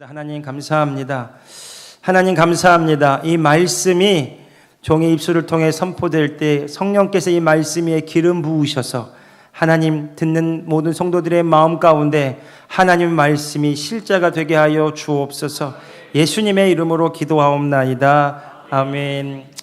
하나님 감사합니다. 하나님 감사합니다. 이 말씀이 종의 입술을 통해 선포될 때 성령께서 이 말씀 위에 기름 부으셔서 하나님 듣는 모든 성도들의 마음 가운데 하나님 말씀이 실제가 되게 하여 주옵소서. 예수님의 이름으로 기도하옵나이다. 아멘.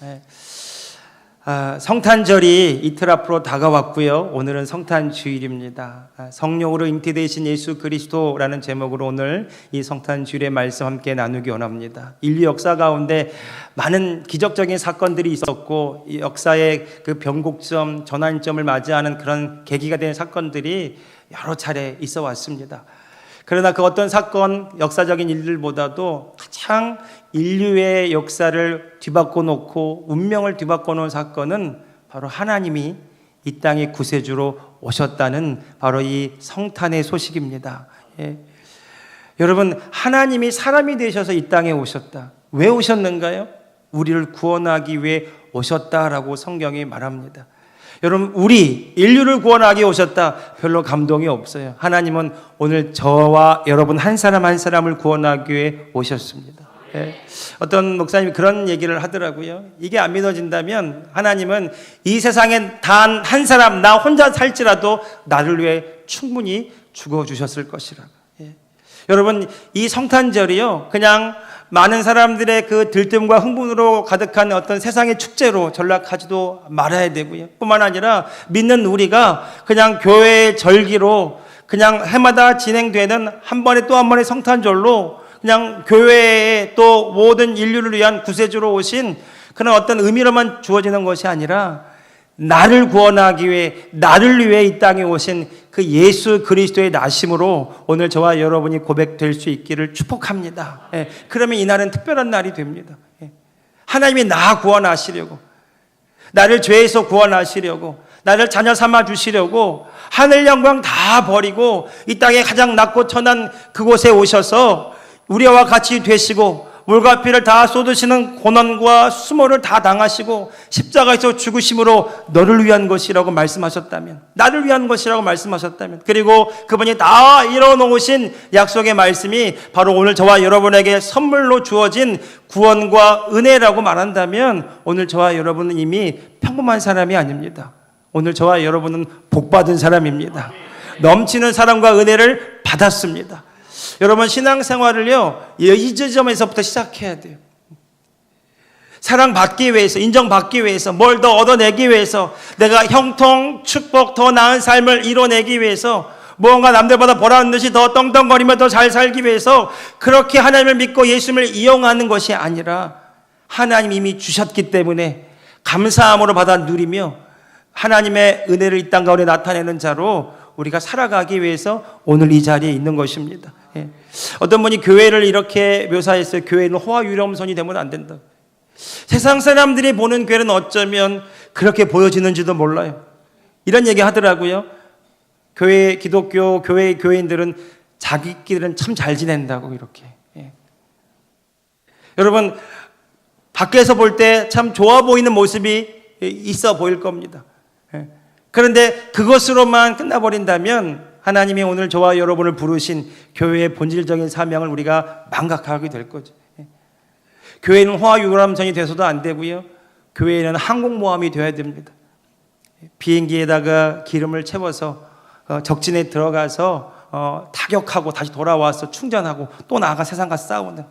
성탄절이 이틀 앞으로 다가왔고요. 오늘은 성탄주일입니다. 성령으로 잉태되신 예수 그리스도라는 제목으로 오늘 이 성탄주일의 말씀 함께 나누기 원합니다. 인류 역사 가운데 많은 기적적인 사건들이 있었고 이 역사의 그 변곡점, 전환점을 맞이하는 그런 계기가 된 사건들이 여러 차례 있어 왔습니다. 그러나 그 어떤 사건, 역사적인 일들보다도 가장 인류의 역사를 뒤바꿔 놓고 운명을 뒤바꿔 놓은 사건은 바로 하나님이 이 땅의 구세주로 오셨다는 바로 이 성탄의 소식입니다. 여러분, 하나님이 사람이 되셔서 이 땅에 오셨다. 왜 오셨는가요? 우리를 구원하기 위해 오셨다라고 성경이 말합니다. 여러분, 인류를 구원하기 위해 오셨다. 별로 감동이 없어요. 하나님은 오늘 저와 여러분 한 사람 한 사람을 구원하기 위해 오셨습니다. 어떤 목사님이 그런 얘기를 하더라고요. 이게 안 믿어진다면 하나님은 이 세상에 단 한 사람, 나 혼자 살지라도 나를 위해 충분히 죽어주셨을 것이라고. 여러분, 이 성탄절이요, 그냥 많은 사람들의 그 들뜸과 흥분으로 가득한 어떤 세상의 축제로 전락하지도 말아야 되고요. 뿐만 아니라 믿는 우리가 그냥 교회의 절기로 그냥 해마다 진행되는 한 번에 또 한 번의 성탄절로 그냥 교회에 또 모든 인류를 위한 구세주로 오신 그런 어떤 의미로만 주어지는 것이 아니라 나를 구원하기 위해, 나를 위해 이 땅에 오신 그 예수 그리스도의 나심으로 오늘 저와 여러분이 고백될 수 있기를 축복합니다. 그러면 이날은 특별한 날이 됩니다. 하나님이 나 구원하시려고, 나를 죄에서 구원하시려고, 나를 자녀 삼아 주시려고 하늘 영광 다 버리고 이 땅에 가장 낮고 천한 그곳에 오셔서 우리와 같이 되시고 물과 피를 다 쏟으시는 고난과 수모를 다 당하시고 십자가에서 죽으심으로 너를 위한 것이라고 말씀하셨다면, 나를 위한 것이라고 말씀하셨다면, 그리고 그분이 다 이뤄놓으신 약속의 말씀이 바로 오늘 저와 여러분에게 선물로 주어진 구원과 은혜라고 말한다면 오늘 저와 여러분은 이미 평범한 사람이 아닙니다. 오늘 저와 여러분은 복받은 사람입니다. 넘치는 사랑과 은혜를 받았습니다. 여러분, 신앙생활을요, 이 지점에서부터 시작해야 돼요. 사랑받기 위해서, 인정받기 위해서, 뭘 더 얻어내기 위해서, 내가 형통, 축복, 더 나은 삶을 이뤄내기 위해서, 무언가 남들보다 보라는 듯이 더 떵떵거리며 더 잘 살기 위해서 그렇게 하나님을 믿고 예수님을 이용하는 것이 아니라 하나님이 이미 주셨기 때문에 감사함으로 받아 누리며 하나님의 은혜를 이 땅 가운데 나타내는 자로 우리가 살아가기 위해서 오늘 이 자리에 있는 것입니다. 어떤 분이 교회를 이렇게 묘사했어요. 교회는 호화유람선이 되면 안 된다. 세상 사람들이 보는 교회는 어쩌면 그렇게 보여지는지도 몰라요. 이런 얘기 하더라고요. 기독교 교회의 교인들은 자기끼리는 참 잘 지낸다고 이렇게. 여러분, 밖에서 볼 때 참 좋아 보이는 모습이 있어 보일 겁니다. 그런데 그것으로만 끝나버린다면 하나님이 오늘 저와 여러분을 부르신 교회의 본질적인 사명을 우리가 망각하게 될 거죠. 교회는 호화유람선이 돼서도 안 되고요. 교회는 항공모함이 되어야 됩니다. 비행기에다가 기름을 채워서 적진에 들어가서 타격하고 다시 돌아와서 충전하고 또 나아가 세상과 싸우는,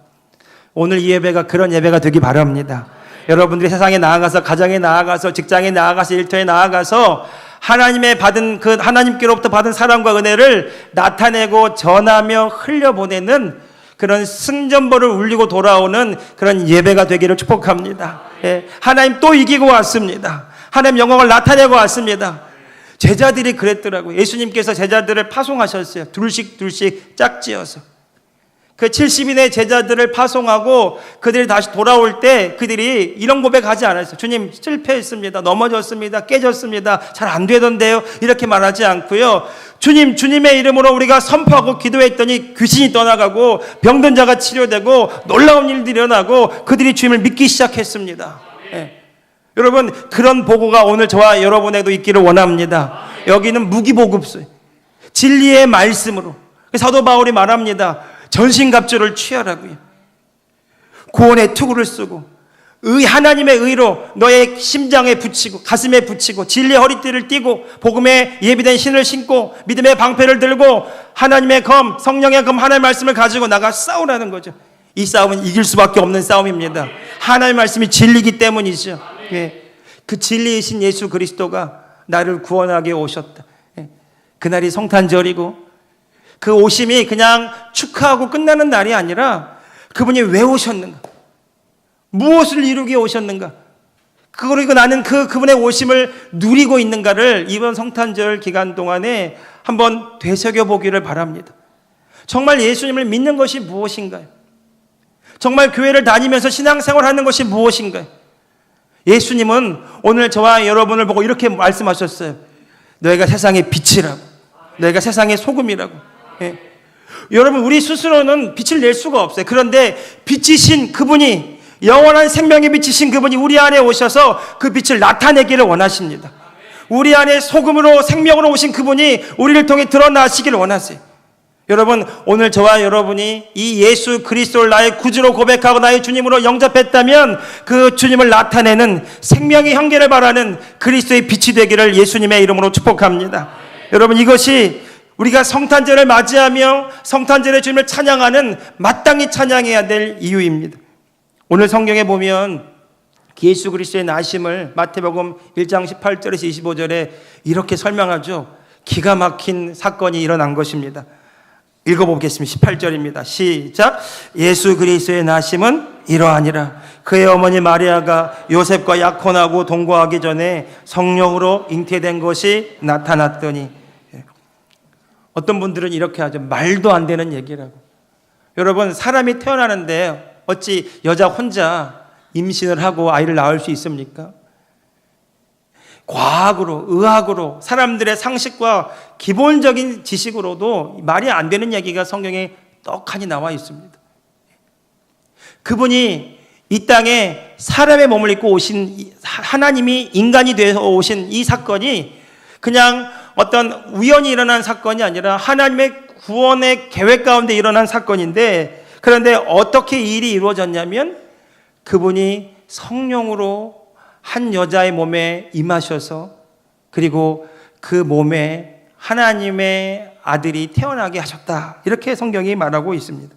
오늘 이 예배가 그런 예배가 되기 바랍니다. 여러분들이 세상에 나아가서, 가정에 나아가서, 직장에 나아가서, 일터에 나아가서 하나님께로부터 받은 사랑과 은혜를 나타내고 전하며 흘려보내는 그런 승전보를 울리고 돌아오는 그런 예배가 되기를 축복합니다. 하나님 또 이기고 왔습니다. 하나님 영광을 나타내고 왔습니다. 제자들이 그랬더라고요. 예수님께서 제자들을 파송하셨어요. 둘씩 짝지어서. 그 70인의 제자들을 파송하고 그들이 다시 돌아올 때 그들이 이런 고백하지 않았어요. 주님, 실패했습니다. 넘어졌습니다. 깨졌습니다. 잘 안 되던데요. 이렇게 말하지 않고요. 주님의 이름으로 우리가 선포하고 기도했더니 귀신이 떠나가고 병든 자가 치료되고 놀라운 일들이 일어나고 그들이 주님을 믿기 시작했습니다. 여러분, 그런 보고가 오늘 저와 여러분에도 있기를 원합니다. 여기는 무기보급소예요. 진리의 말씀으로. 사도 바울이 말합니다. 전신갑주를 취하라고요. 구원의 투구를 쓰고 하나님의 의로 너의 심장에 붙이고 가슴에 붙이고 진리의 허리띠를 띠고 복음에 예비된 신을 신고 믿음의 방패를 들고 하나님의 검, 성령의 검, 하나님의 말씀을 가지고 나가 싸우라는 거죠. 이 싸움은 이길 수밖에 없는 싸움입니다. 하나님의 말씀이 진리이기 때문이죠. 예. 그 진리이신 예수 그리스도가 나를 구원하게 오셨다. 예. 그날이 성탄절이고 그 오심이 그냥 축하하고 끝나는 날이 아니라 그분이 왜 오셨는가? 무엇을 이루기 오셨는가? 그리고 나는 그분의 오심을 누리고 있는가를 이번 성탄절 기간 동안에 한번 되새겨 보기를 바랍니다. 정말 예수님을 믿는 것이 무엇인가요? 정말 교회를 다니면서 신앙생활 하는 것이 무엇인가요? 예수님은 오늘 저와 여러분을 보고 이렇게 말씀하셨어요. 너희가 세상의 빛이라고. 너희가 세상의 소금이라고. 예. 여러분, 우리 스스로는 빛을 낼 수가 없어요. 그런데 빛이신 그분이, 영원한 생명의 빛이신 그분이 우리 안에 오셔서 그 빛을 나타내기를 원하십니다. 우리 안에 소금으로 생명으로 오신 그분이 우리를 통해 드러나시기를 원하세요. 여러분, 오늘 저와 여러분이 이 예수 그리스도를 나의 구주로 고백하고 나의 주님으로 영접했다면 그 주님을 나타내는 생명의 향기를 발하는 그리스도의 빛이 되기를 예수님의 이름으로 축복합니다. 여러분, 이것이 우리가 성탄절을 맞이하며 성탄절의 주님을 찬양하는 마땅히 찬양해야 될 이유입니다. 오늘 성경에 보면 예수 그리스도의 나심을 마태복음 1장 18절에서 25절에 이렇게 설명하죠. 기가 막힌 사건이 일어난 것입니다. 읽어보겠습니다. 18절입니다. 시작. 예수 그리스도의 나심은 이러하니라. 그의 어머니 마리아가 요셉과 약혼하고 동거하기 전에 성령으로 잉태된 것이 나타났더니, 어떤 분들은 이렇게 하죠. 말도 안 되는 얘기라고. 여러분, 사람이 태어나는데 어찌 여자 혼자 임신을 하고 아이를 낳을 수 있습니까? 과학으로, 의학으로, 사람들의 상식과 기본적인 지식으로도 말이 안 되는 얘기가 성경에 떡하니 나와 있습니다. 그분이 이 땅에 사람의 몸을 입고 오신, 하나님이 인간이 되어 오신 이 사건이 그냥 어떤 우연히 일어난 사건이 아니라 하나님의 구원의 계획 가운데 일어난 사건인데, 그런데 어떻게 이 일이 이루어졌냐면 그분이 성령으로 한 여자의 몸에 임하셔서, 그리고 그 몸에 하나님의 아들이 태어나게 하셨다. 이렇게 성경이 말하고 있습니다.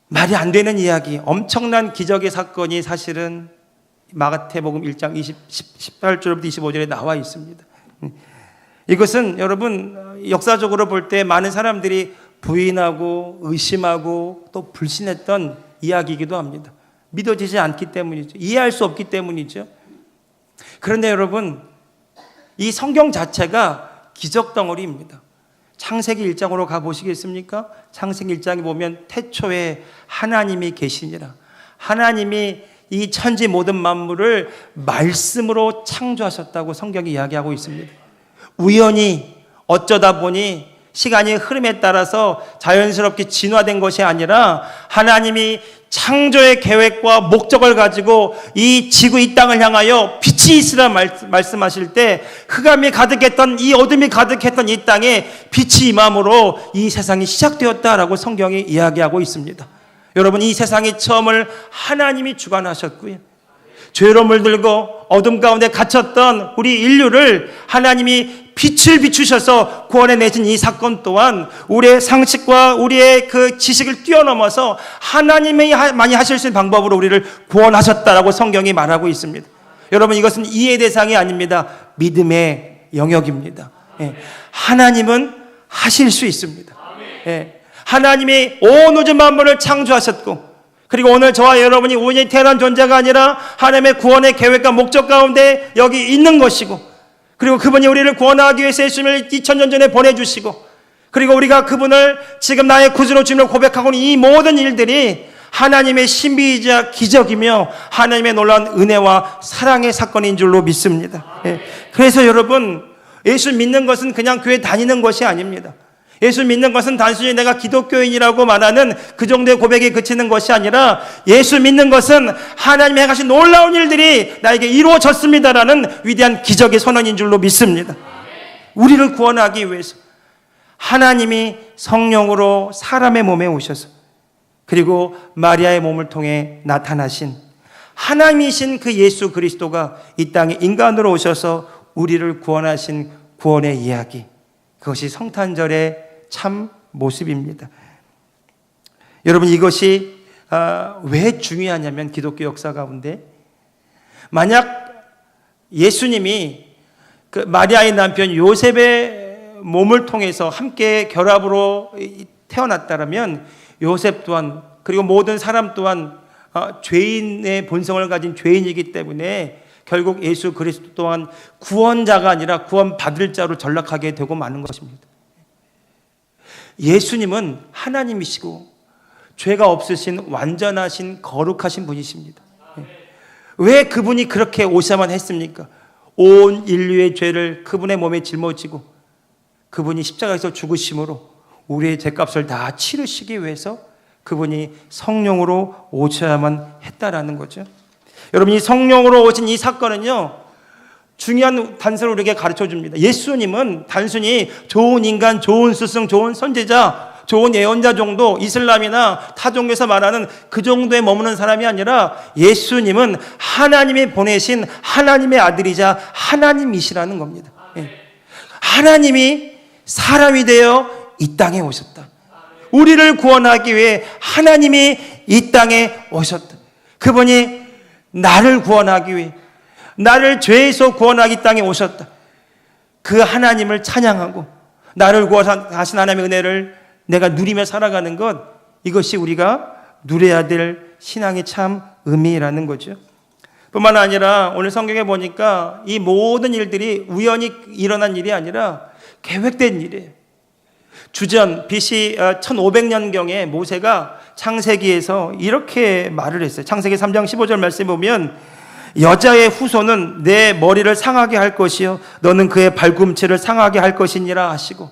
말이 안 되는 이야기, 엄청난 기적의 사건이 사실은 마태복음 1장 18절부터 25절에 나와 있습니다. 이것은 여러분, 역사적으로 볼 때 많은 사람들이 부인하고 의심하고 또 불신했던 이야기이기도 합니다. 믿어지지 않기 때문이죠. 이해할 수 없기 때문이죠. 그런데 여러분, 이 성경 자체가 기적 덩어리입니다. 창세기 1장으로 가보시겠습니까? 창세기 1장에 보면 태초에 하나님이 계시니라. 하나님이 이 천지 모든 만물을 말씀으로 창조하셨다고 성경이 이야기하고 있습니다. 우연히 어쩌다 보니 시간의 흐름에 따라서 자연스럽게 진화된 것이 아니라 하나님이 창조의 계획과 목적을 가지고 이 지구, 이 땅을 향하여 빛이 있으라 말씀하실 때 흑암이 가득했던, 이 어둠이 가득했던 이 땅에 빛이 임함으로 이 세상이 시작되었다라고 성경이 이야기하고 있습니다. 여러분, 이 세상의 처음을 하나님이 주관하셨고요, 죄로 물들고 어둠 가운데 갇혔던 우리 인류를 하나님이 빛을 비추셔서 구원해 내신 이 사건 또한 우리의 상식과 우리의 그 지식을 뛰어넘어서 하나님이 많이 하실 수 있는 방법으로 우리를 구원하셨다라고 성경이 말하고 있습니다. 여러분, 이것은 이해 대상이 아닙니다. 믿음의 영역입니다. 예. 하나님은 하실 수 있습니다. 예. 하나님이 온 우주 만물을 창조하셨고, 그리고 오늘 저와 여러분이 우연히 태어난 존재가 아니라 하나님의 구원의 계획과 목적 가운데 여기 있는 것이고, 그리고 그분이 우리를 구원하기 위해서 예수님을 2000년 전에 보내주시고, 그리고 우리가 그분을 지금 나의 구주로 주님을 고백하고 있는 이 모든 일들이 하나님의 신비이자 기적이며 하나님의 놀라운 은혜와 사랑의 사건인 줄로 믿습니다. 예. 그래서 여러분, 예수 믿는 것은 그냥 교회 다니는 것이 아닙니다. 예수 믿는 것은 단순히 내가 기독교인이라고 말하는 그 정도의 고백에 그치는 것이 아니라, 예수 믿는 것은 하나님이 행하신 놀라운 일들이 나에게 이루어졌습니다라는 위대한 기적의 선언인 줄로 믿습니다. 우리를 구원하기 위해서 하나님이 성령으로 사람의 몸에 오셔서 그리고 마리아의 몸을 통해 나타나신 하나님이신 그 예수 그리스도가 이 땅에 인간으로 오셔서 우리를 구원하신 구원의 이야기, 그것이 성탄절의 참 모습입니다. 여러분, 이것이 왜 중요하냐면 기독교 역사 가운데 만약 예수님이 그 마리아의 남편 요셉의 몸을 통해서 함께 결합으로 태어났다면 요셉 또한 그리고 모든 사람 또한 죄인의 본성을 가진 죄인이기 때문에 결국 예수 그리스도 또한 구원자가 아니라 구원받을 자로 전락하게 되고 마는 것입니다. 예수님은 하나님이시고 죄가 없으신 완전하신 거룩하신 분이십니다. 왜 그분이 그렇게 오셔야만 했습니까? 온 인류의 죄를 그분의 몸에 짊어지고 그분이 십자가에서 죽으심으로 우리의 죄값을 다 치르시기 위해서 그분이 성령으로 오셔야만 했다라는 거죠. 여러분, 이 성령으로 오신 이 사건은요, 중요한 단서를 우리에게 가르쳐 줍니다. 예수님은 단순히 좋은 인간, 좋은 스승, 좋은 선지자, 좋은 예언자 정도, 이슬람이나 타 종교에서 말하는 그 정도에 머무는 사람이 아니라 예수님은 하나님이 보내신 하나님의 아들이자 하나님이시라는 겁니다. 하나님이 사람이 되어 이 땅에 오셨다. 우리를 구원하기 위해 하나님이 이 땅에 오셨다. 그분이 나를 구원하기 위해, 나를 죄에서 구원하기 이 땅에 오셨다. 그 하나님을 찬양하고 나를 구원하신 하나님의 은혜를 내가 누리며 살아가는 것, 이것이 우리가 누려야 될 신앙의 참 의미라는 거죠. 뿐만 아니라 오늘 성경에 보니까 이 모든 일들이 우연히 일어난 일이 아니라 계획된 일이에요. 주전 BC 1500년경에 모세가 창세기에서 이렇게 말을 했어요. 창세기 3장 15절 말씀에 보면 여자의 후손은 내 머리를 상하게 할 것이요 너는 그의 발꿈치를 상하게 할 것이니라 하시고,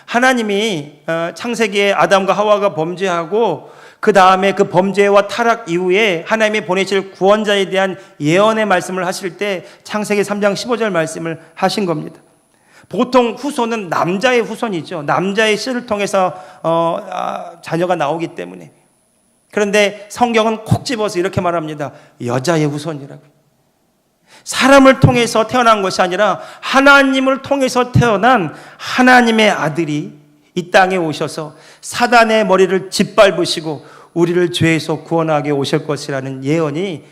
하나님이 창세기에 아담과 하와가 범죄하고 그 다음에 그 범죄와 타락 이후에 하나님이 보내실 구원자에 대한 예언의 말씀을 하실 때 창세기 3장 15절 말씀을 하신 겁니다. 보통 후손은 남자의 후손이죠. 남자의 씨를 통해서 자녀가 나오기 때문에. 그런데 성경은 콕 집어서 이렇게 말합니다. 여자의 후손이라고. 사람을 통해서 태어난 것이 아니라 하나님을 통해서 태어난 하나님의 아들이 이 땅에 오셔서 사단의 머리를 짓밟으시고 우리를 죄에서 구원하게 오실 것이라는 예언이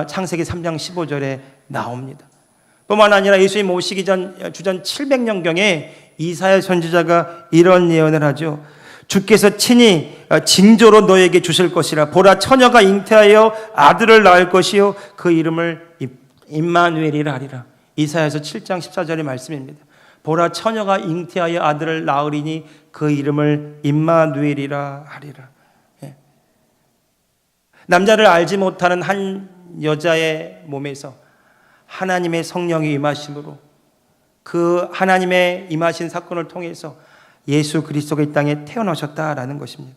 창세기 3장 15절에 나옵니다. 뿐만 아니라 예수님 오시기 전 주전 700년경에 이사야 선지자가 이런 예언을 하죠. 주께서 친히 징조로 너에게 주실 것이라. 보라, 처녀가 잉태하여 아들을 낳을 것이요 그 이름을 임마누엘이라 하리라. 이사야서 7장 14절의 말씀입니다. 보라, 처녀가 잉태하여 아들을 낳으리니 그 이름을 임마누엘이라 하리라. 남자를 알지 못하는 한 여자의 몸에서 하나님의 성령이 임하심으로 그 하나님의 임하신 사건을 통해서 예수 그리스도가 이 땅에 태어나셨다라는 것입니다.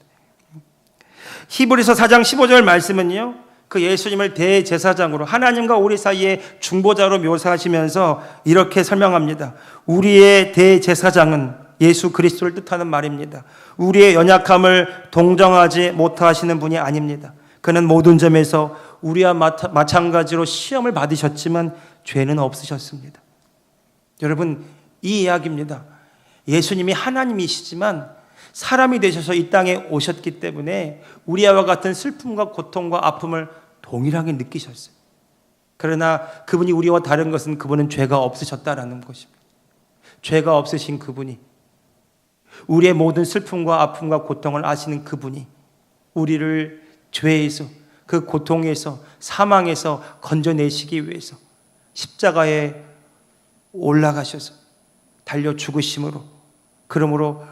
히브리서 4장 15절 말씀은요, 그 예수님을 대제사장으로 하나님과 우리 사이에 중보자로 묘사하시면서 이렇게 설명합니다. 우리의 대제사장은 예수 그리스도를 뜻하는 말입니다. 우리의 연약함을 동정하지 못하시는 분이 아닙니다. 그는 모든 점에서 우리와 마찬가지로 시험을 받으셨지만 죄는 없으셨습니다. 여러분, 이 이야기입니다. 예수님이 하나님이시지만 사람이 되셔서 이 땅에 오셨기 때문에 우리와 같은 슬픔과 고통과 아픔을 동일하게 느끼셨어요. 그러나 그분이 우리와 다른 것은 그분은 죄가 없으셨다라는 것입니다. 죄가 없으신 그분이, 우리의 모든 슬픔과 아픔과 고통을 아시는 그분이 우리를 죄에서, 그 고통에서, 사망에서 건져내시기 위해서 십자가에 올라가셔서 달려 죽으심으로, 그러므로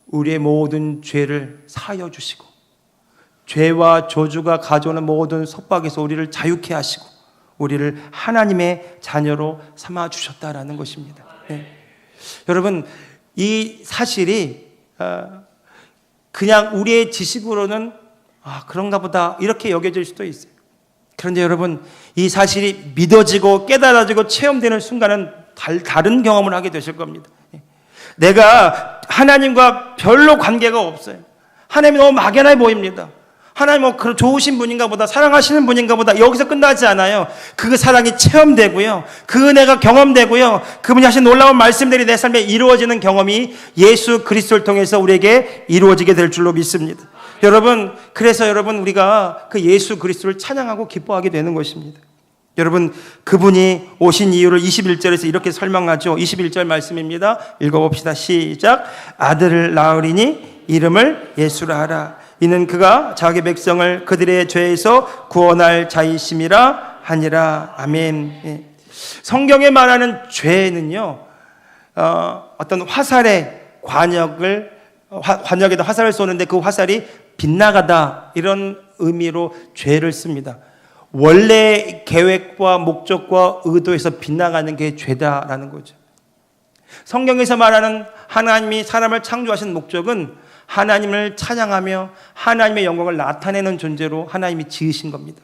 우리의 모든 죄를 사하여 주시고 죄와 저주가 가져오는 모든 속박에서 우리를 자유케 하시고 우리를 하나님의 자녀로 삼아 주셨다라는 것입니다. 여러분, 이 사실이 그냥 우리의 지식으로는 그런가 보다 이렇게 여겨질 수도 있어요. 그런데 여러분, 이 사실이 믿어지고 깨달아지고 체험되는 순간은 다른 경험을 하게 되실 겁니다. 내가 하나님과 별로 관계가 없어요. 하나님이 너무 막연해 보입니다. 하나님 그런 좋으신 분인가 보다, 사랑하시는 분인가 보다. 여기서 끝나지 않아요. 그 사랑이 체험되고요, 그 은혜가 경험되고요, 그분이 하신 놀라운 말씀들이 내 삶에 이루어지는 경험이 예수 그리스도를 통해서 우리에게 이루어지게 될 줄로 믿습니다. 여러분, 그래서 여러분 우리가 그 예수 그리스도를 찬양하고 기뻐하게 되는 것입니다. 여러분, 그분이 오신 이유를 21절에서 이렇게 설명하죠. 21절 말씀입니다. 읽어봅시다. 시작. 아들을 낳으리니 이름을 예수라 하라. 이는 그가 자기 백성을 그들의 죄에서 구원할 자이심이라 하니라. 아멘. 성경에 말하는 죄는요, 어떤 화살의 관역에다 화살을 쏘는데 그 화살이 빗나가다, 이런 의미로 죄를 씁니다. 원래 계획과 목적과 의도에서 빗나가는 게 죄다라는 거죠. 성경에서 말하는 하나님이 사람을 창조하신 목적은 하나님을 찬양하며 하나님의 영광을 나타내는 존재로 하나님이 지으신 겁니다.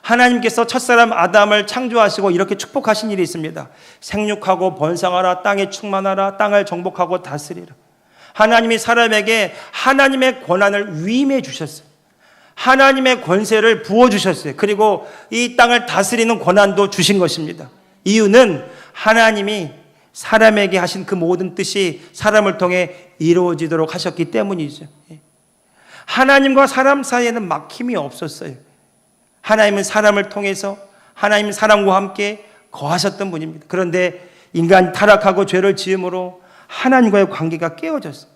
하나님께서 첫사람 아담을 창조하시고 이렇게 축복하신 일이 있습니다. 생육하고 번성하라, 땅에 충만하라, 땅을 정복하고 다스리라. 하나님이 사람에게 하나님의 권한을 위임해 주셨어요. 하나님의 권세를 부어주셨어요. 그리고 이 땅을 다스리는 권한도 주신 것입니다. 이유는 하나님이 사람에게 하신 그 모든 뜻이 사람을 통해 이루어지도록 하셨기 때문이죠. 하나님과 사람 사이에는 막힘이 없었어요. 하나님은 사람을 통해서, 하나님은 사람과 함께 거하셨던 분입니다. 그런데 인간이 타락하고 죄를 지음으로 하나님과의 관계가 깨어졌어요.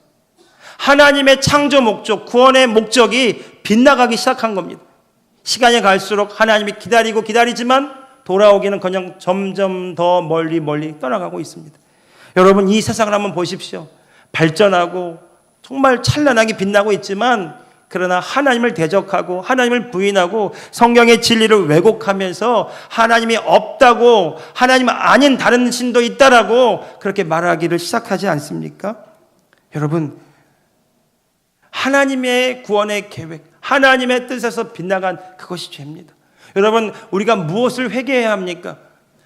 하나님의 창조 목적, 구원의 목적이 빗나가기 시작한 겁니다. 시간이 갈수록 하나님이 기다리지만 돌아오기는커녕 점점 더 멀리 떠나가고 있습니다. 여러분, 이 세상을 한번 보십시오. 발전하고 정말 찬란하게 빛나고 있지만, 그러나 하나님을 대적하고 하나님을 부인하고 성경의 진리를 왜곡하면서 하나님이 없다고, 하나님 아닌 다른 신도 있다라고 그렇게 말하기를 시작하지 않습니까? 여러분, 하나님의 구원의 계획, 하나님의 뜻에서 빗나간 그것이 죄입니다. 여러분, 우리가 무엇을 회개해야 합니까?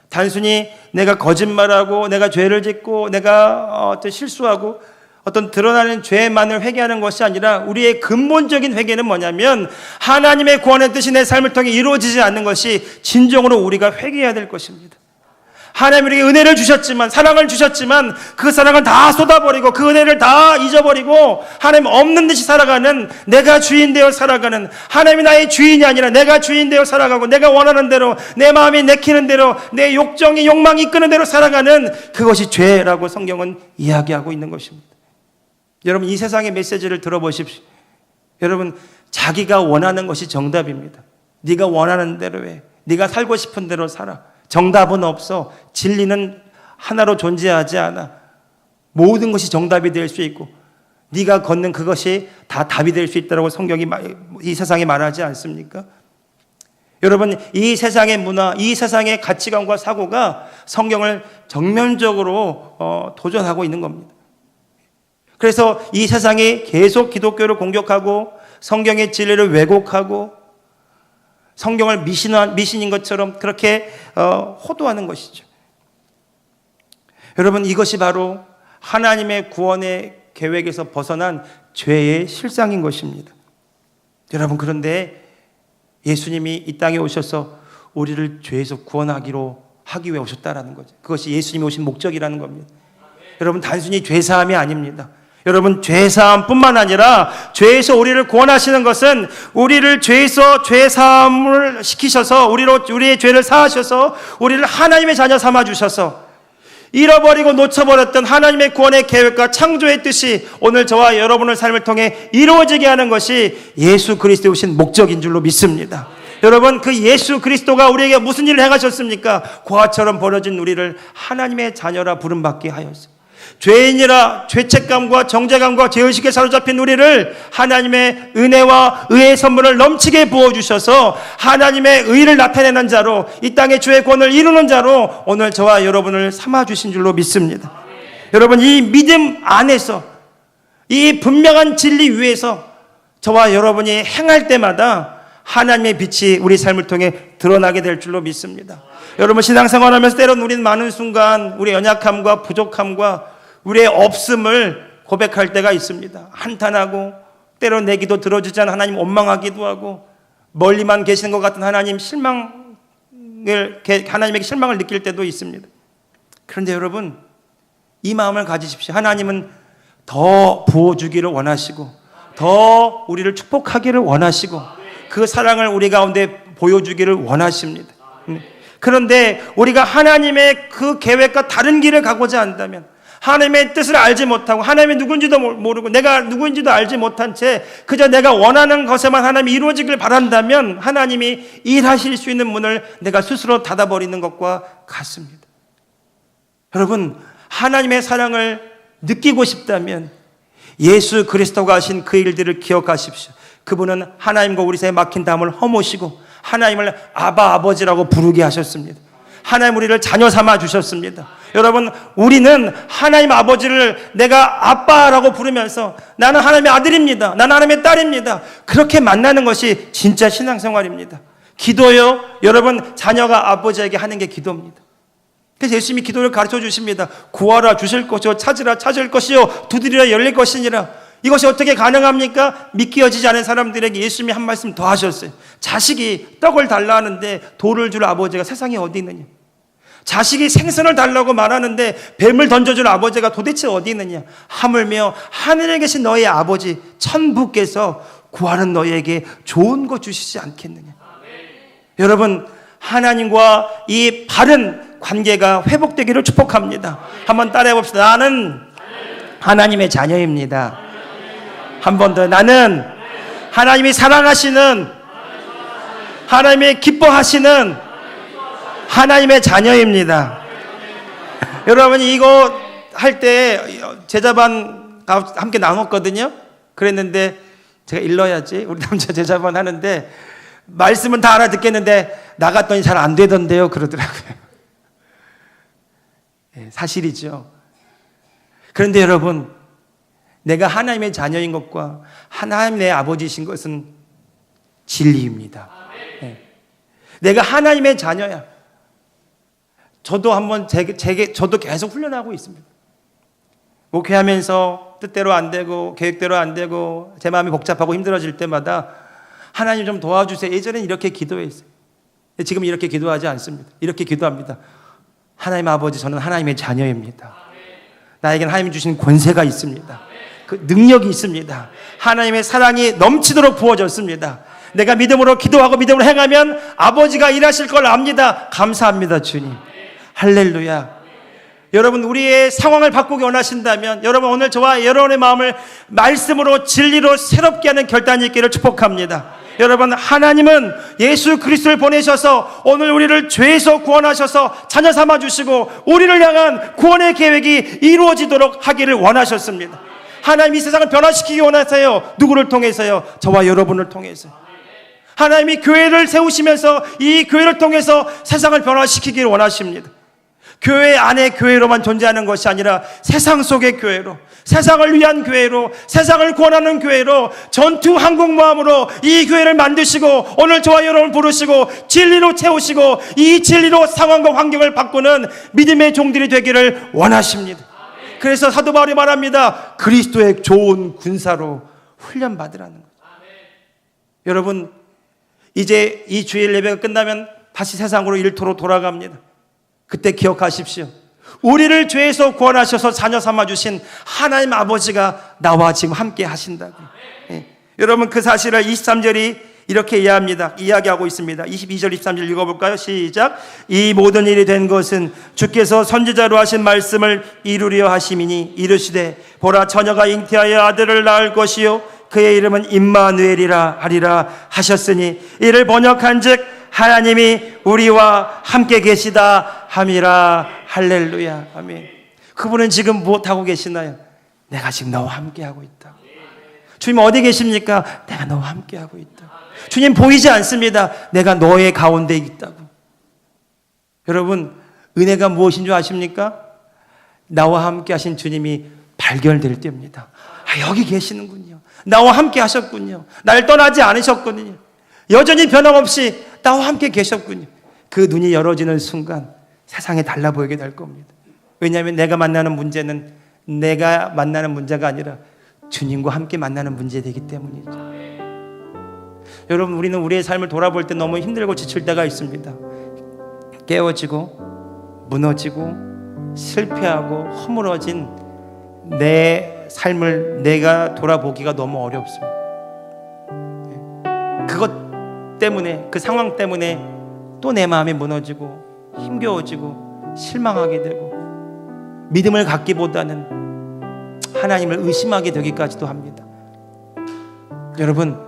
단순히 내가 거짓말하고 내가 죄를 짓고 내가 실수하고 어떤 드러나는 죄만을 회개하는 것이 아니라 우리의 근본적인 회개는 뭐냐면 하나님의 구원의 뜻이 내 삶을 통해 이루어지지 않는 것이 진정으로 우리가 회개해야 될 것입니다. 하나님 우리에게 은혜를 주셨지만, 사랑을 주셨지만 그 사랑을 다 쏟아버리고 그 은혜를 다 잊어버리고 하나님 없는 듯이 살아가는, 내가 주인 되어 살아가는, 하나님이 나의 주인이 아니라 내가 주인 되어 살아가고 내가 원하는 대로, 내 마음이 내키는 대로, 내 욕망이 이끄는 대로 살아가는 그것이 죄라고 성경은 이야기하고 있는 것입니다. 여러분, 이 세상의 메시지를 들어보십시오. 여러분, 자기가 원하는 것이 정답입니다. 네가 원하는 대로 해, 네가 살고 싶은 대로 살아. 정답은 없어. 진리는 하나로 존재하지 않아. 모든 것이 정답이 될 수 있고 네가 걷는 그것이 다 답이 될 수 있다고 성경이 이 세상에 말하지 않습니까? 여러분, 이 세상의 문화, 이 세상의 가치관과 사고가 성경을 정면적으로 도전하고 있는 겁니다. 그래서 이 세상이 계속 기독교를 공격하고 성경의 진리를 왜곡하고 성경을 미신인 것처럼 그렇게 호도하는 것이죠. 여러분, 이것이 바로 하나님의 구원의 계획에서 벗어난 죄의 실상인 것입니다. 여러분, 그런데 예수님이 이 땅에 오셔서 우리를 죄에서 구원하기 위해 오셨다라는 거죠. 그것이 예수님이 오신 목적이라는 겁니다. 여러분, 단순히 죄사함이 아닙니다. 여러분, 죄사함뿐만 아니라 죄에서 우리를 구원하시는 것은 우리를 죄에서 죄사함을 시키셔서 우리의 죄를 사하셔서 우리를 하나님의 자녀 삼아주셔서 잃어버리고 놓쳐버렸던 하나님의 구원의 계획과 창조의 뜻이 오늘 저와 여러분의 삶을 통해 이루어지게 하는 것이 예수 그리스도의 오신 목적인 줄로 믿습니다. 여러분, 그 예수 그리스도가 우리에게 무슨 일을 행하셨습니까? 고아처럼 버려진 우리를 하나님의 자녀라 부름받게 하였습니다. 죄인이라 죄책감과 정죄감과 죄의식에 사로잡힌 우리를 하나님의 은혜와 의의 선물을 넘치게 부어주셔서 하나님의 의를 나타내는 자로, 이 땅의 주의 권을 이루는 자로 오늘 저와 여러분을 삼아주신 줄로 믿습니다. 여러분, 이 믿음 안에서, 이 분명한 진리 위에서 저와 여러분이 행할 때마다 하나님의 빛이 우리 삶을 통해 드러나게 될 줄로 믿습니다. 여러분, 신앙생활하면서 때론 우리는 많은 순간 우리의 연약함과 부족함과 우리의 없음을 고백할 때가 있습니다. 한탄하고 때론 내 기도 들어주지 않은 하나님 원망하기도 하고 멀리만 계시는 것 같은 하나님에게 실망을 느낄 때도 있습니다. 그런데 여러분, 이 마음을 가지십시오. 하나님은 더 부어주기를 원하시고 더 우리를 축복하기를 원하시고 그 사랑을 우리 가운데 보여주기를 원하십니다. 그런데 우리가 하나님의 그 계획과 다른 길을 가고자 한다면, 하나님의 뜻을 알지 못하고 하나님이 누군지도 모르고 내가 누구인지도 알지 못한 채 그저 내가 원하는 것에만 하나님이 이루어지길 바란다면 하나님이 일하실 수 있는 문을 내가 스스로 닫아버리는 것과 같습니다. 여러분, 하나님의 사랑을 느끼고 싶다면 예수 그리스도가 하신 그 일들을 기억하십시오. 그분은 하나님과 우리 사이에 막힌 담을 허무시고 하나님을 아바 아버지라고 부르게 하셨습니다. 하나님 우리를 자녀 삼아 주셨습니다. 여러분, 우리는 하나님 아버지를 내가 아빠라고 부르면서 나는 하나님의 아들입니다, 나는 하나님의 딸입니다, 그렇게 만나는 것이 진짜 신앙생활입니다. 기도요, 여러분, 자녀가 아버지에게 하는 게 기도입니다. 그래서 예수님이 기도를 가르쳐 주십니다. 구하라 주실 것이요, 찾으라 찾을 것이요, 두드리라 열릴 것이니라. 이것이 어떻게 가능합니까? 믿기어지지 않은 사람들에게 예수님이 한 말씀 더 하셨어요. 자식이 떡을 달라 하는데 돌을 줄 아버지가 세상에 어디 있느냐? 자식이 생선을 달라고 말하는데 뱀을 던져줄 아버지가 도대체 어디 있느냐? 하물며 하늘에 계신 너희 아버지 천부께서 구하는 너희에게 좋은 것 주시지 않겠느냐? 여러분, 하나님과 이 바른 관계가 회복되기를 축복합니다. 한번 따라해 봅시다. 나는 하나님의 자녀입니다. 한 번 더, 나는 하나님이 사랑하시는, 하나님이 기뻐하시는 하나님의 자녀입니다. 여러분이 이거 할 때 제자반 함께 나눴거든요. 그랬는데 제가 일러야지, 우리 남자 제자반 하는데 말씀은 다 알아듣겠는데 나갔더니 잘 안 되던데요 그러더라고요. 사실이죠. 그런데 여러분, 내가 하나님의 자녀인 것과 하나님 내 아버지이신 것은 진리입니다. 내가 하나님의 자녀야. 저도 한번 저도 계속 훈련하고 있습니다. 목회하면서 뜻대로 안 되고 계획대로 안 되고 제 마음이 복잡하고 힘들어질 때마다 하나님 좀 도와주세요. 예전엔 이렇게 기도했어요. 지금 이렇게 기도하지 않습니다. 이렇게 기도합니다. 하나님 아버지, 저는 하나님의 자녀입니다. 나에게는 하나님이 주신 권세가 있습니다. 그 능력이 있습니다. 하나님의 사랑이 넘치도록 부어졌습니다. 내가 믿음으로 기도하고 믿음으로 행하면 아버지가 일하실 걸 압니다. 감사합니다, 주님. 할렐루야. 여러분, 우리의 상황을 바꾸기 원하신다면 여러분, 오늘 저와 여러분의 마음을 말씀으로 진리로 새롭게 하는 결단이 있기를 축복합니다. 여러분, 하나님은 예수 그리스도를 보내셔서 오늘 우리를 죄에서 구원하셔서 자녀 삼아 주시고 우리를 향한 구원의 계획이 이루어지도록 하기를 원하셨습니다. 하나님이 세상을 변화시키기 원하세요. 누구를 통해서요? 저와 여러분을 통해서. 하나님이 교회를 세우시면서 이 교회를 통해서 세상을 변화시키기를 원하십니다. 교회 안에 교회로만 존재하는 것이 아니라 세상 속의 교회로, 세상을 위한 교회로, 세상을 구원하는 교회로, 전투 항공모함으로 이 교회를 만드시고 오늘 저와 여러분을 부르시고 진리로 채우시고 이 진리로 상황과 환경을 바꾸는 믿음의 종들이 되기를 원하십니다. 그래서 사도 바울이 말합니다. 그리스도의 좋은 군사로 훈련받으라는 거죠. 여러분, 이제 이 주일 예배가 끝나면 다시 세상으로 일터로 돌아갑니다. 그때 기억하십시오. 우리를 죄에서 구원하셔서 자녀 삼아주신 하나님 아버지가 나와 지금 함께 하신다고. 여러분, 그 사실을 23절이 이렇게 이야기하고 있습니다. 22절 23절 읽어볼까요? 시작. 이 모든 일이 된 것은 주께서 선지자로 하신 말씀을 이루려 하심이니 이르시되 보라, 처녀가 잉태하여 아들을 낳을 것이요 그의 이름은 임마누엘이라 하리라 하셨으니 이를 번역한즉 하나님이 우리와 함께 계시다 함이라. 할렐루야. 아멘. 그분은 지금 무엇하고 계시나요? 내가 지금 너와 함께하고 있다. 주님 어디 계십니까? 내가 너와 함께하고 있다. 주님 보이지 않습니다. 내가 너의 가운데 있다고. 여러분, 은혜가 무엇인 줄 아십니까? 나와 함께 하신 주님이 발견될 때입니다. 아, 여기 계시는군요. 나와 함께 하셨군요. 나를 떠나지 않으셨군요. 여전히 변함없이 나와 함께 계셨군요. 그 눈이 열어지는 순간 세상이 달라 보이게 될 겁니다. 왜냐하면 내가 만나는 문제는 내가 만나는 문제가 아니라 주님과 함께 만나는 문제이기 때문이죠. 여러분, 우리는 우리의 삶을 돌아볼 때 너무 힘들고 지칠 때가 있습니다. 깨어지고 무너지고 실패하고 허물어진 내 삶을 내가 돌아보기가 너무 어렵습니다. 그것 때문에, 그 상황 때문에 또 내 마음이 무너지고 힘겨워지고 실망하게 되고 믿음을 갖기보다는 하나님을 의심하게 되기까지도 합니다. 여러분,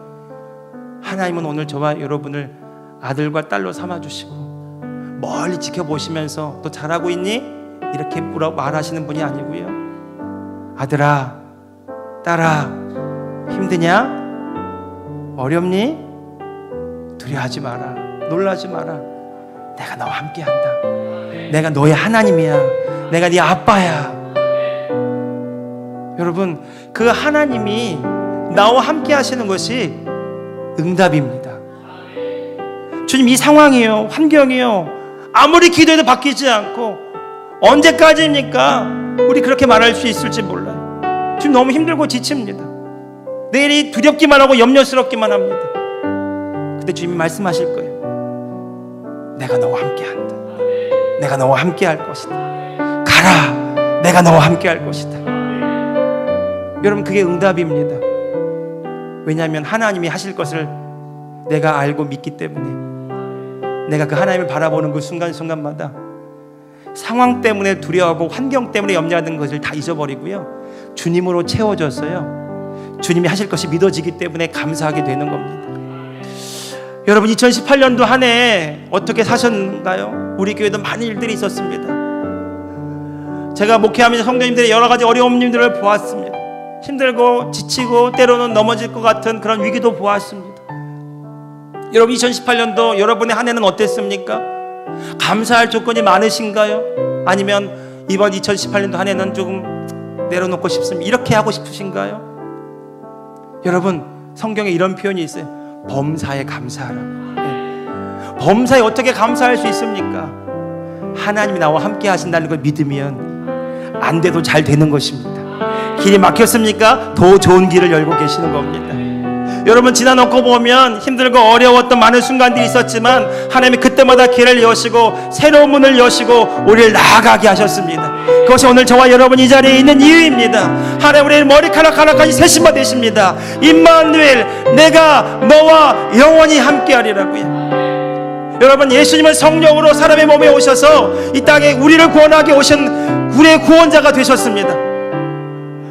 하나님은 오늘 저와 여러분을 아들과 딸로 삼아주시고 멀리 지켜보시면서 또 잘하고 있니? 이렇게 말하시는 분이 아니고요. 아들아, 딸아, 힘드냐? 어렵니? 두려워하지 마라. 놀라지 마라. 내가 너와 함께한다. 내가 너의 하나님이야. 내가 네 아빠야. 여러분, 그 하나님이 나와 함께 하시는 것이 응답입니다. 주님, 이 상황이요, 환경이요, 아무리 기도해도 바뀌지 않고 언제까지입니까? 우리 그렇게 말할 수 있을지 몰라요. 지금 너무 힘들고 지칩니다. 내일이 두렵기만 하고 염려스럽기만 합니다. 근데 주님이 말씀하실 거예요. 내가 너와 함께한다. 내가 너와 함께할 것이다. 가라. 내가 너와 함께할 것이다. 여러분, 그게 응답입니다. 왜냐하면 하나님이 하실 것을 내가 알고 믿기 때문에 내가 그 하나님을 바라보는 그 순간순간마다 상황 때문에 두려워하고 환경 때문에 염려하는 것을 다 잊어버리고요, 주님으로 채워져서요, 주님이 하실 것이 믿어지기 때문에 감사하게 되는 겁니다. 여러분, 2018년도 한 해 어떻게 사셨는가요? 우리 교회도 많은 일들이 있었습니다. 제가 목회하면서 성도님들의 여러 가지 어려움들을 보았습니다. 힘들고 지치고 때로는 넘어질 것 같은 그런 위기도 보았습니다. 여러분, 2018년도 여러분의 한 해는 어땠습니까? 감사할 조건이 많으신가요? 아니면 이번 2018년도 한 해는 조금 내려놓고 싶습니다, 이렇게 하고 싶으신가요? 여러분, 성경에 이런 표현이 있어요. 범사에 감사하라고. 범사에 어떻게 감사할 수 있습니까? 하나님이 나와 함께 하신다는 걸 믿으면 안 돼도 잘 되는 것입니다. 길이 막혔습니까? 더 좋은 길을 열고 계시는 겁니다. 여러분, 지나놓고 보면 힘들고 어려웠던 많은 순간들이 있었지만 하나님이 그때마다 길을 여시고 새로운 문을 여시고 우리를 나아가게 하셨습니다. 그것이 오늘 저와 여러분 이 자리에 있는 이유입니다. 하나님, 우리의 머리카락 하나까지 세심화 되십니다. 임마누엘, 내가 너와 영원히 함께하리라고요. 여러분, 예수님은 성령으로 사람의 몸에 오셔서 이 땅에 우리를 구원하게 오신 우리의 구원자가 되셨습니다.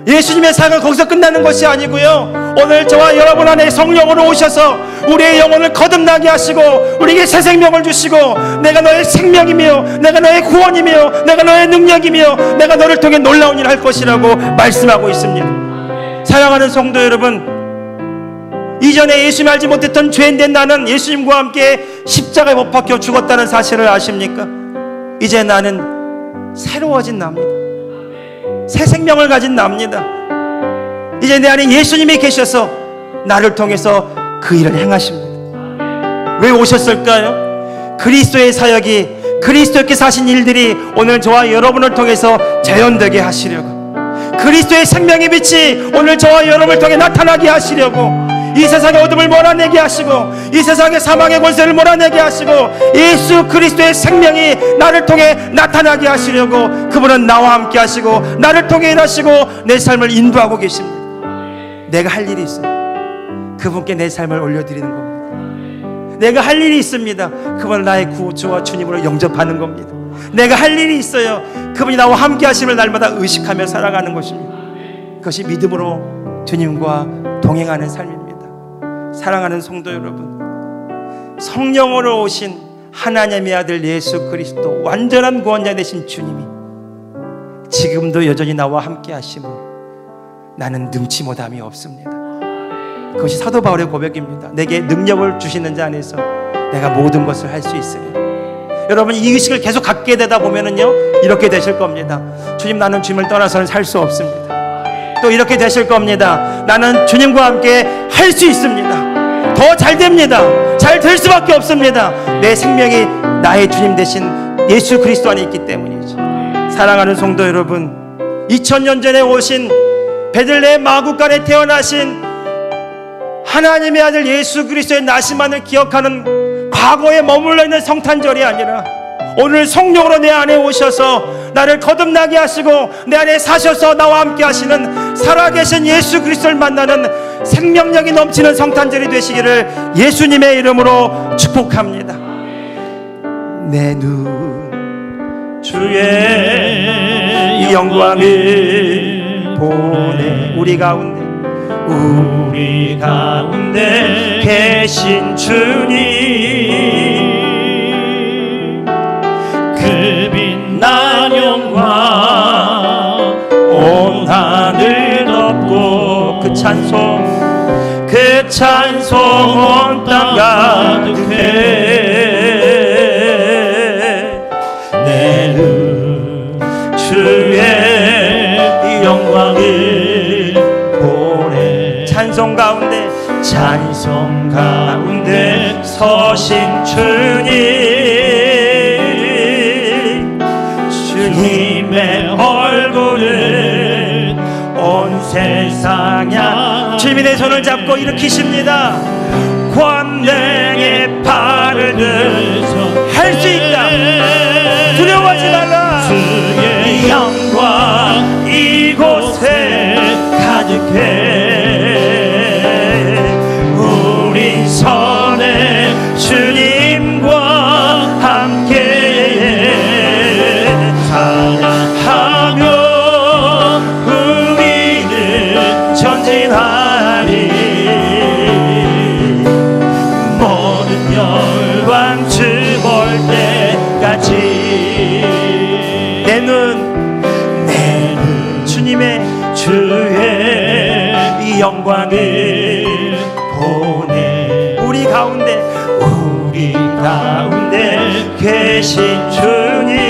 예수님의 사역은 거기서 끝나는 것이 아니고요, 오늘 저와 여러분 안에 성령으로 오셔서 우리의 영혼을 거듭나게 하시고 우리에게 새 생명을 주시고, 내가 너의 생명이며 내가 너의 구원이며 내가 너의 능력이며 내가 너를 통해 놀라운 일을 할 것이라고 말씀하고 있습니다. 사랑하는 성도 여러분, 이전에 예수님 알지 못했던 죄인된 나는 예수님과 함께 십자가에 못 박혀 죽었다는 사실을 아십니까? 이제 나는 새로워진 나입니다. 새 생명을 가진 나입니다. 이제 내 안에 예수님이 계셔서 나를 통해서 그 일을 행하십니다. 왜 오셨을까요? 그리스도의 사역이, 그리스도께서 하신 일들이 오늘 저와 여러분을 통해서 재현되게 하시려고, 그리스도의 생명의 빛이 오늘 저와 여러분을 통해 나타나게 하시려고, 이 세상의 어둠을 몰아내게 하시고 이 세상의 사망의 권세를 몰아내게 하시고 예수 그리스도의 생명이 나를 통해 나타나게 하시려고, 그분은 나와 함께 하시고 나를 통해 일하시고 내 삶을 인도하고 계십니다. 내가 할 일이 있어요. 그분께 내 삶을 올려드리는 겁니다. 내가 할 일이 있습니다. 그분은 나의 구주와 주님으로 영접하는 겁니다. 내가 할 일이 있어요. 그분이 나와 함께 하심을 날마다 의식하며 살아가는 것입니다. 그것이 믿음으로 주님과 동행하는 삶입니다. 사랑하는 성도 여러분, 성령으로 오신 하나님의 아들 예수 그리스도, 완전한 구원자 되신 주님이 지금도 여전히 나와 함께 하심을 나는 능치 못함이 없습니다. 그것이 사도 바울의 고백입니다. 내게 능력을 주시는 자 안에서 내가 모든 것을 할 수 있으리. 여러분, 이 의식을 계속 갖게 되다 보면은요, 이렇게 되실 겁니다. 주님, 나는 주님을 떠나서는 살 수 없습니다. 또 이렇게 되실 겁니다. 나는 주님과 함께 할 수 있습니다. 더 잘 됩니다. 잘 될 수밖에 없습니다. 내 생명이 나의 주님 대신 예수 그리스도 안에 있기 때문이죠. 사랑하는 성도 여러분, 2000년 전에 오신 베들레헴 마구간에 태어나신 하나님의 아들 예수 그리스도의 나심만을 기억하는 과거에 머물러 있는 성탄절이 아니라 오늘 성령으로 내 안에 오셔서 나를 거듭나게 하시고 내 안에 사셔서 나와 함께 하시는 살아계신 예수 그리스도를 만나는 생명력이 넘치는 성탄절이 되시기를 예수님의 이름으로 축복합니다. 내 눈 주의 이 영광을 보내 우리 가운데 계신 주님 그 빛난 영광 온 하늘 덮고 그 찬송 온 땅 가득해 내 눈 주의 이 영광을 보내 찬송 가운데 서신 주님의 얼굴을 온 세상에 주님이 내 손을 잡고 일으키십니다. 권능의 팔을 들어 할 수 있다. 두려워하지 말라. 주의 영광 이곳에 가득해 우리 선에 주님과 함께 찬양하며 우리는 전진하리 모든 열방 주 볼 때까지 내 눈 주님의 주의 이 영광을 보내 우리 가운데 계신 주님